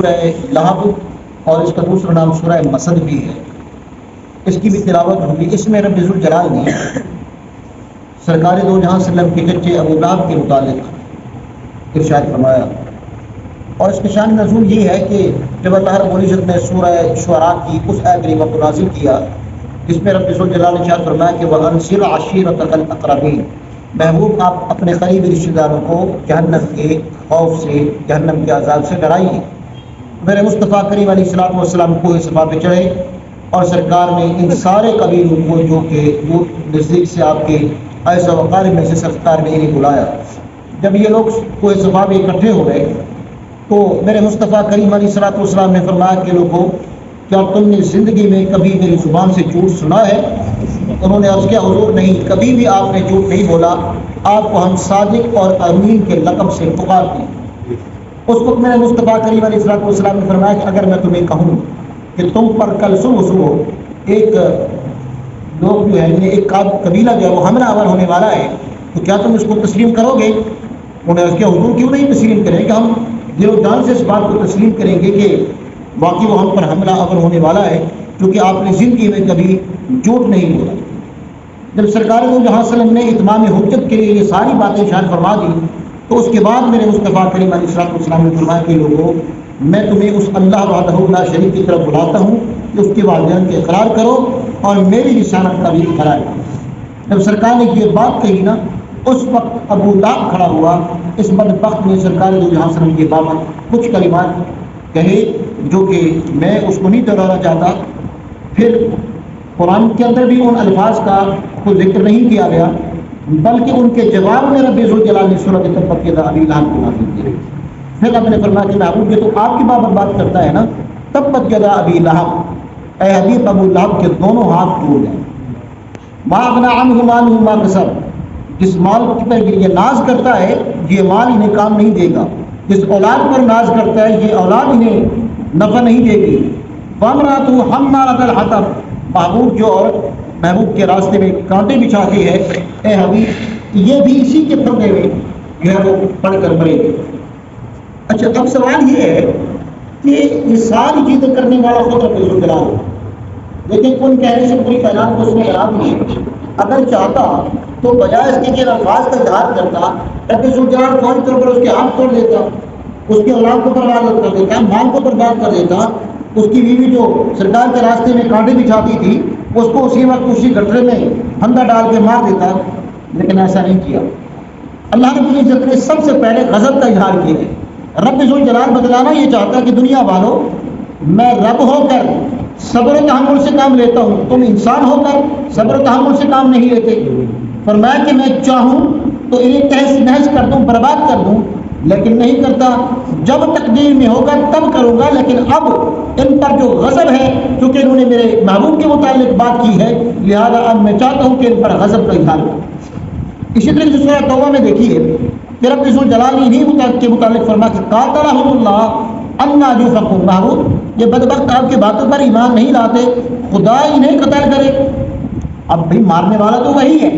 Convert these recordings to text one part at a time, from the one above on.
سورہ لہب اور اس کا دوسرا نام سورہ مسد بھی ہے، اس کی بھی تلاوت ہوگی۔ اس میں رب ذوالجلال نے سرکار دو جہاں صلی اللہ علیہ وسلم کے چچے ابو لہب کے متعلق ارشاد فرمایا، اور اس کی شان نزول یہ ہے کہ جب اللہ رب العزت نے سورہ شعراء کی اس آیت کریمہ کو نازل کیا جس میں رب ذوالجلال نے ارشاد فرمایا کہ وَأَنذِرْ عَشِيرَتَكَ الْأَقْرَبِينَ، محبوب آپ اپنے قریبی رشتہ داروں کو جہنم کے خوف سے، جہنم کے عذاب سے ڈرائیے۔ میرے مصطفیٰ کریم علیہ الصلوۃ والسلام کوہ صفا پہ چڑھے اور سرکار نے ان سارے قبیلوں کو جو کہ دور نزدیک سے آپ کے ایسا وقار میں سے سرکار نے انہیں بلایا۔ جب یہ لوگ کوہ صفا پہ اکٹھے ہو گئے تو میرے مصطفیٰ کریم علیہ الصلوۃ والسلام نے فرمایا کہ لوگوں کیا تم نے زندگی میں کبھی میری زبان سے جھوٹ سنا ہے؟ انہوں نے عرض کیا حضور نہیں، کبھی بھی آپ نے جھوٹ نہیں بولا، آپ کو ہم صادق اور امین کے لقب سے پکارتے ہیں۔ اس وقت میرے مصطفیٰ کریم علیہ الصلوۃ والسلام نے فرمایا کہ اگر میں تمہیں کہوں کہ تم پر کل صبح ایک لوگ جو ہے ایک قبیلہ جو ہے وہ حملہ آور ہونے والا ہے تو کیا تم اس کو تسلیم کرو گے؟ انہوں نے عرض کیا حضور کیوں نہیں تسلیم کریں، کہ ہم دل و جان سے اس بات کو تسلیم کریں گے کہ واقعی وہ ہم پر حملہ آور ہونے والا ہے، کیونکہ آپ نے زندگی میں کبھی جھوٹ نہیں بولا۔ جب سرکار دو جہاں صلی اللہ علیہ وسلم نے اتمام حجت کے لیے یہ ساری باتیں ارشاد فرما دی تو اس کے بعد میرے مصطفیٰ کریم علیہ الصلوۃ والسلام نے فرمایا کہ لوگوں میں تمہیں اس اللہ وحدہ لا شریک کی طرف بلاتا ہوں کہ اس کے والدین کے اقرار کرو اور میری رسالت کا بھی اقرار کرو۔ جب سرکار نے یہ بات کہی نا اس وقت ابو لہب کھڑا ہوا، اس بدبخت نے سرکار دو جہاں صلی اللہ علیہ وسلم کے بابت کچھ کلمات کہے جو کہ میں اس کو نہیں دہرانا چاہتا۔ پھر قرآن کے اندر بھی ان الفاظ کا کوئی ذکر نہیں کیا گیا، بلکہ ان کے جواب میں رب ذوالجلال نے سورۃ تبت یدا ابی لہب کو نازل کیا۔ پھر آپ نے فرمایا کہ محبوب یہ تو آپ کی بات کرتا ہے نا، تبت یدا ابی لہب، اے حبیب ابو لہب کے دونوں ہاتھ ٹوٹ گئے۔ ما اغنی عنہ مالہ ما کسب، جس مال پر یہ ناز کرتا ہے یہ مال انہیں کام نہیں دے گا، جس اولاد پر ناز کرتا ہے یہ اولاد انہیں نفع نہیں دے گی۔ وامرأتہ حمالۃ الحطب، محبوب جو عورت محبوب کے راستے میں کانٹے بچھاتی ہے، اے حبیب یہ بھی اسی کے پردے میں جو ہے وہ پڑھ کر مرے گی۔ اچھا اب سوال یہ ہے کہ یہ ساری چیزیں کرنے والا خود رب ذوالجلال ہے، لیکن ان کہنے سے پوری کائنات کو اس میں خراب نہیں۔ اگر چاہتا تو بجائے اس کے کہ الفاظ کا اظہار کرتا، رب ذوالجلال فوری طور پر اس کے ہاتھ توڑ دیتا، اس کے اولاد کو برباد کر دیتا، مال کو برباد کر دیتا، اس کی بیوی جو سرکار کے راستے میں کانٹے بچھاتی تھی اس کو اسی وقت اسی گٹرے میں پھندا ڈال کے مار دیتا، لیکن ایسا نہیں کیا۔ اللہ رب العزت نے سب سے پہلے غضب کا اظہار کیا ہے۔ رب ذوالجلال بتلانا یہ چاہتا کہ دنیا والوں میں رب ہو کر صبر و تحمل سے کام لیتا ہوں، تم انسان ہو کر صبر و تحمل سے کام نہیں لیتے۔ فرمایا کہ میں چاہوں تو انہیں تہس نہس کر دوں، برباد کر دوں، لیکن نہیں کرتا، جب تقدیر میں ہوگا تب کروں گا۔ لیکن اب ان پر جو غضب ہے کیونکہ انہوں نے میرے محبوب کے متعلق بات کی ہے، لہذا اب میں چاہتا ہوں کہ ان پر غضب کا اظہار ہو۔ اسی طرح سورہ توبہ میں دیکھیے کہ رب ذوالجلال نے انہیں کے متعلق فرمایا کہ قاتلہم اللہ انا یؤفکون، محبوب یہ بدبخت آپ کی باتوں پر ایمان نہیں لاتے، خدا انہیں قتل کرے۔ اب بھائی مارنے والا تو وہی ہے،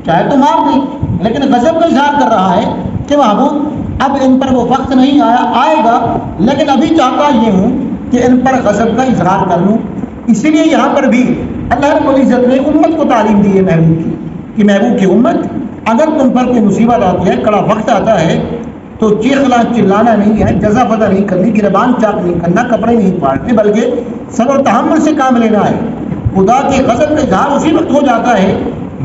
چاہے تو مار دیں، لیکن غضب کا اظہار کر رہا ہے کہ محبوب اب ان پر وہ وقت نہیں آئے گا، لیکن ابھی چاہتا یہ ہوں کہ ان پر غضب کا اظہار کر لوں۔ اسی لیے یہاں پر بھی اللہ رب العزت نے امت کو تعلیم دی ہے محبوب کی کہ محبوب کی امت اگر تم پر کوئی مصیبت آتی ہے، کڑا وقت آتا ہے تو چیخنا چلانا نہیں ہے، جزا فضا نہیں کرنی، گربان چاک نہیں کرنا، کپڑے نہیں پھاڑنے، بلکہ صبر و تحمل سے کام لینا ہے۔ خدا کے غضب کا اظہار اسی وقت ہو جاتا ہے،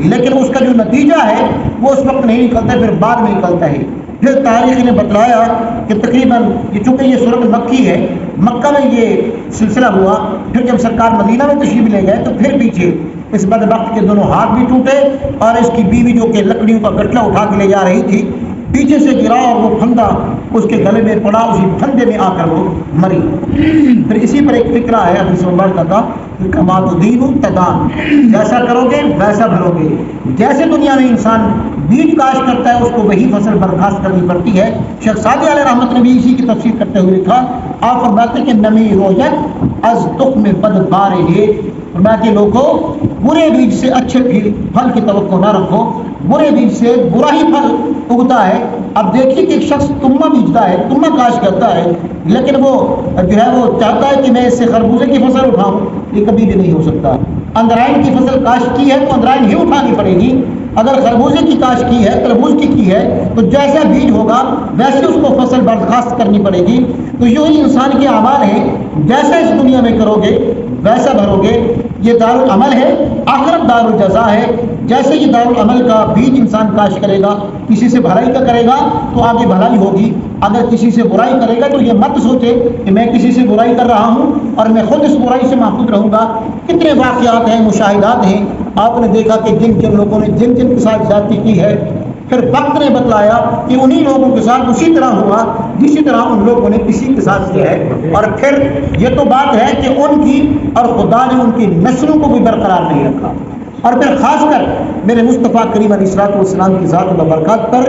لیکن اس کا جو نتیجہ ہے وہ اس وقت نہیں نکلتا، پھر بعد میں نکلتا ہے۔ پھر تاریخ نے بتلایا کہ تقریباً چونکہ یہ سورۃ مکی ہے، مکہ میں یہ سلسلہ ہوا، پھر جب سرکار مدینہ میں تشریف لے گئے تو پھر پیچھے اس بدبخت کے دونوں ہاتھ بھی ٹوٹے اور اس کی بیوی جو کہ لکڑیوں کا گٹلا اٹھا کے لے جا رہی تھی پیچھے سے گرا اور وہ پھندا اس کے گلے میں پڑا، اسی پھندے میں آ کر وہ مری۔ پھر اسی پر ایک فکرہ ہے حدیث مبارکہ کا، کما تدین تدان، جیسا کرو گے ویسا بھرو گے۔ جیسے دنیا میں انسان بیج کاشت کرتا ہے اس کو وہی فصل برخاست کرنی پڑتی ہے۔ شیخ سعدی علیہ رحمت نے بھی اسی کی تفسیر کرتے ہوئے لکھا، آپ فرماتے ہیں کہ نمی رویت از تخم بد بارے، فرمایا کہ لوگوں बुरे बीज से अच्छे फल की तवक्को ना रखो, बुरे बीज से बुरा ही फल उगता है। अब देखिए कि एक शख्स तुम्मा बीजता है, तुम्मा काश करता है, लेकिन वो जो है वो चाहता है कि मैं इससे खरबूजे की फसल उठाऊं, ये कभी भी नहीं हो सकता। अंदराइन की फसल काश की है तो अंदराइन ही उठानी पड़ेगी। अगर खरबूजे की काश की है, तरबूज की है, तो जैसा बीज होगा वैसे उसको फसल बर्खास्त करनी पड़ेगी। तो यूं ही इंसान के अमाल हैं, जैसा इस दुनिया में करोगे वैसा भरोगे। ये दारुल अमल है, आखिरत दारुल जज़ा है। जैसे ये दारुल अमल का बीज इंसान काश करेगा, किसी से भलाई का करेगा तो आगे भलाई होगी। अगर किसी से बुराई करेगा तो ये मत सोचे कि मैं किसी से बुराई कर रहा हूँ और मैं खुद इस बुराई से महफूज रहूँगा। कितने वाक़यात हैं, मुशाहिदात हैं। आपने देखा कि जिन जिन लोगों ने जिन जिन के साथ ज्यादती की है, फिर वक्त ने बतलाया कि उन्हीं लोगों के साथ उसी तरह हुआ जिसी तरह उन लोगों ने किसी के साथ किया है। और फिर ये तो बात है कि उनकी और खुदा ने उनकी नस्लों को भी बरकरार नहीं रखा। और फिर खासकर मेरे मुस्तफ़ा करीम अलैहिस्सलाम की ज़ात व बरकत पर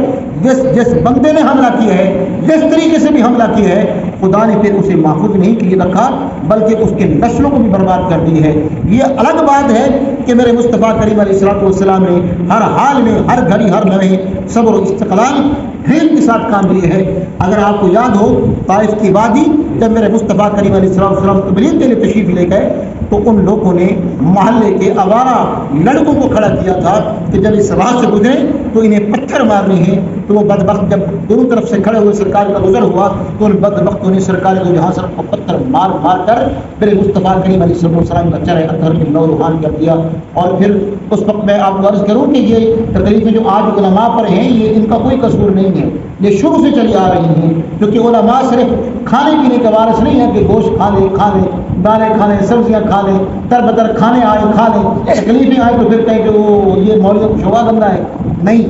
जिस बंदे ने हमला किया है, जिस तरीके से भी हमला किया है, खुदा ने फिर उसे महफूज नहीं किए रखा बल्कि उसके नस्लों को भी बर्बाद कर दी है। ये अलग बात है कि मेरे मुस्तफ़ा करीम अलैहिस्सलाम ने हर हाल में, हर घड़ी, हर लम्हे सब्र और इस्तिक़लाल हिल के साथ काम लिए है। अगर आपको याद हो ताइफ की वादी, जब मेरे मुस्तफ़ा करीम अलैहिस्सलाम तबलीग के लिए तशरीफ ले गए तो उन लोगों ने मोहल्ले के आवारा लड़कों को खड़ा किया था कि जब इस राह से गुजरे तो इन्हें पत्थर मारने हैं। तो वो बदबख्त जब दोनों तरफ से खड़े हुए सरकार का गुजर हुआ तो उन बदबख्तों ने सरकार को जहाँ सर को पत्थर मार मार कर मेरे मुस्तफ़ा करीम अलैहिस्सलाम का चेहरा अतहर में नौरुहान कर दिया। और फिर उस वक्त मैं आपको अर्ज़ करूँ कि ये तकलीफें जो आज उलमा पर हैं, ये इनका कोई कसूर नहीं है, ये शुरू से चली आ रही हैं। क्योंकि उलमा सिर्फ खाने पीने का वारिस नहीं है कि गोश्त खा ले, दालें खा लें, सब्जियाँ खा लें, तरबतर खाने आए खा लें, तकलीफें आए तो फिर कहें कि वो ये मौलवी को शोभा गंदा है। नहीं,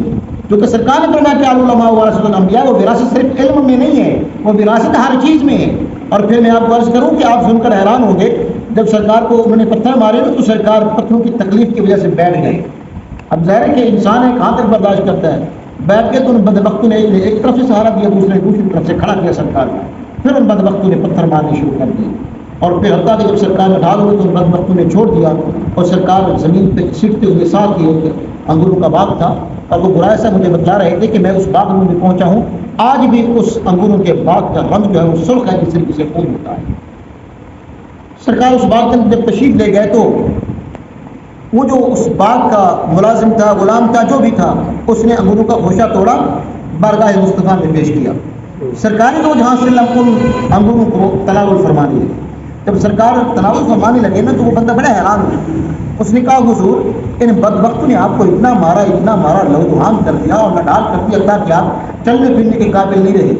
क्योंकि सरकार ने फरमाया कि उलमा वरसतुल अंबिया, वो विरासत सिर्फ इल्म में नहीं है, वो विरासत हर चीज़ में है। और फिर मैं आपको अर्ज़ करूँ कि आप सुनकर हैरान होंगे, जब सरकार को उन्होंने पत्थर मारे तो सरकार पत्थरों की तकलीफ की वजह से बैठ गए। अब ज़ाहिर है कि इंसान है, कहाँ तक बर्दाश्त करता है। बैठ के तो उन बदबख्तों ने एक तरफ से सहारा दिया, दूसरी तरफ से खड़ा किया सरकार को। फिर उन बदबख्तों ने पत्थर मारने शुरू कर दिए और फिर हत्ता कि जब सरकार में ढाल हुई तो उन बदबख्तों ने छोड़ दिया और सरकार ज़मीन पे सीखते हुए साथ ही एक अंगूरों का बाग था और वो बुराया से मुझे बता रहे थे कि मैं उस बाग में पहुंचा हूँ। आज भी उस अंगूरों के बाग का रंग जो है वो सुर्ख है, जिस तरीके से खून होता है। सरकार उस बाग के अंदर जब तशरीफ ले गए तो वो जो उस बाग का मुलाजिम था, गुलाम था, जो भी था, उसने अंगूरों का खोशा तोड़ा, बारगाह मुस्तफ़ा में पेश किया। सरकार ने तो जहाँ से उन अंगूरों को तनावुल फरमाने लगे। जब सरकार तनावुल फरमाने लगे ना तो वो बंदा बड़ा हैरान हुआ। उसने कहा हुजूर, इन बदबख्तों ने आपको इतना मारा, लहूलुहान कर दिया और नडाल कर दिया ताकि आप चलने फिरने के काबिल नहीं रहे।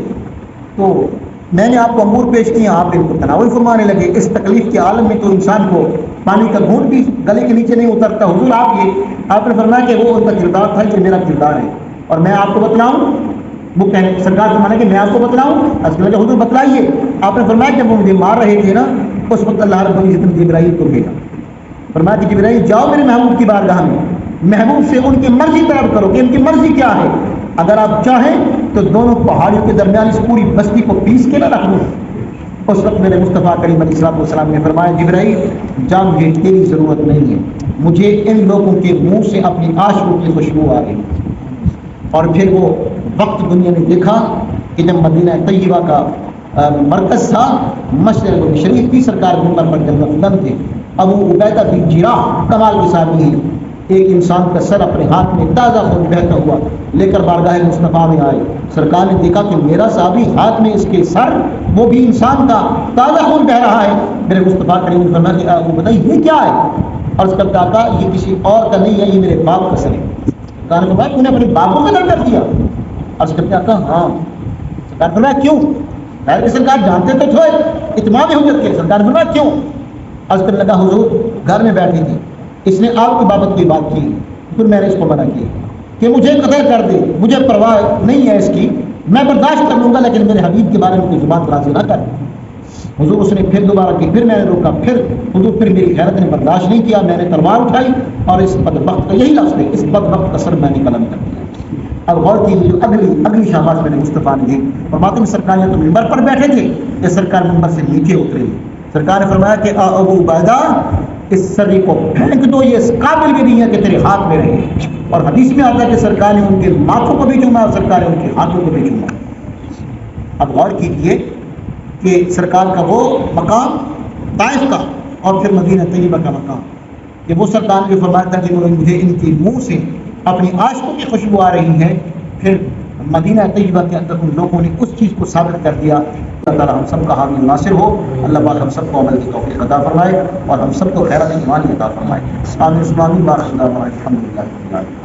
तो मैंने आपको अंगूर पेश किए, आप इनको तनावुल फरमाने लगे। इस तकलीफ के आलम में तो इंसान को पानी का घूंट भी गले के नीचे नहीं उतरता। हुजूर आपने फरमाया कि वो उनका किरदार था, ये मेरा किरदार है और मैं आपको बतलाऊं। वो कहने सरकार फरमाने कि मैं आपको बतलाऊं। असल हुजूर बतलाइए। आपने फरमाया जब वो मुझे मार रहे थे ना, उस वक्त अल्लाह रब्बुल इज्जत ने जिब्राइल को भेजा। फरमाया कि जिब्राइल जाओ मेरे महबूब की बारगाह में, महबूब से उनकी मर्जी तलब करो कि उनकी मर्जी क्या है। अगर आप चाहें तो दोनों पहाड़ियों के दरमियान इस पूरी बस्ती को पीस के ना रख लो। उस वक्त मेरे मुस्तफ़ा करीम अलैहिस्सलाम ने फरमाया, जिब्राइल जा, मुझे तेरी ज़रूरत नहीं है, मुझे इन लोगों के मुंह से अपनी आशिकों की खुशबू आ गई। और फिर वो वक्त दुनिया ने देखा कि जब मदीना तैयबा का मरकज़ था, मस्जिद नबवी शरीफ की, सरकार मिंबर पर जब रफ्तन थे, अबू उबैदा बिन जिराह कमाल के साथी हैं, एक इंसान का सर अपने हाथ में ताज़ा खून बहता हुआ लेकर बारगाह मुस्तफ़ा में आए। सरकार ने देखा कि मेरा साहबी हाथ में इसके सर, वो भी इंसान का ताज़ा खून बह रहा है। मेरे मुस्तफ़ा करीम ने फरमाया कि वो बताइए ये क्या है। और उसका कहा ये किसी और का नहीं है, ये मेरे बाप का सर है। सरकार ने कहा तूने अपने बाप को कदर कर दिया। और उसका कहा हाँ। सरकार ने फरमाया क्यों? सरकार जानते तो थे इत्माम हुज्जत के। सरकार ने फरमाया क्यों? और उसका लगा हुजूर घर में बैठी थी, इसने आपकी बाबत की बात की, फिर मैंने इसको मना किया कि मुझे कदर कर दे, मुझे परवाह नहीं है इसकी, मैं बर्दाश्त कर लूँगा, लेकिन मेरे हबीब के बारे में कोई जुबान राजी ना कर। हुजूर उसने फिर दोबारा की, फिर मैंने रोका, हुजूर फिर मेरी खैरत ने बर्दाश्त नहीं किया, मैंने तलवार उठाई और इस बदबख्त का यही लफ्ज़ है, इस बदबख्त का सर मैंने कलम कर दिया। अब गौर कीजिए जो अगली शाबाश मैंने मुस्तफ़ा ने दी। फरमाते हैं सरकार ने तो मिंबर पर बैठे थे, ये सरकार मिंबर से नीचे उतरे। सरकार ने फरमाया कि अबू उबैदा, اس سری کو پھینک دو، یہ اس قابل بھی نہیں ہے کہ تیرے ہاتھ میں رہے۔ اور حدیث میں آتا ہے کہ سرکار نے ان کے ماتھوں کو بھی چوما اور سرکار نے ان کے ہاتھوں کو بھی چوما۔ اب غور کیجیے کہ سرکار کا وہ مقام طائف کا اور پھر مدینہ طیبہ کا مقام، کہ وہ سرکار نے فرمایا تھا کہ مجھے ان کے منہ سے اپنی عاشقوں کی خوشبو آ رہی ہے، پھر مدینہ طیبہ کے اندر ان لوگوں نے اس چیز کو ثابت کر دیا۔ اللہ تعالیٰ ہم سب کا حامی ناصر ہو، اللہ پاک ہم سب کو عمل کی توفیق عطا فرمائے اور ہم سب کو خیرات ایمان عطا فرمائے۔ آمین سبحان اللہ الحمد للہ۔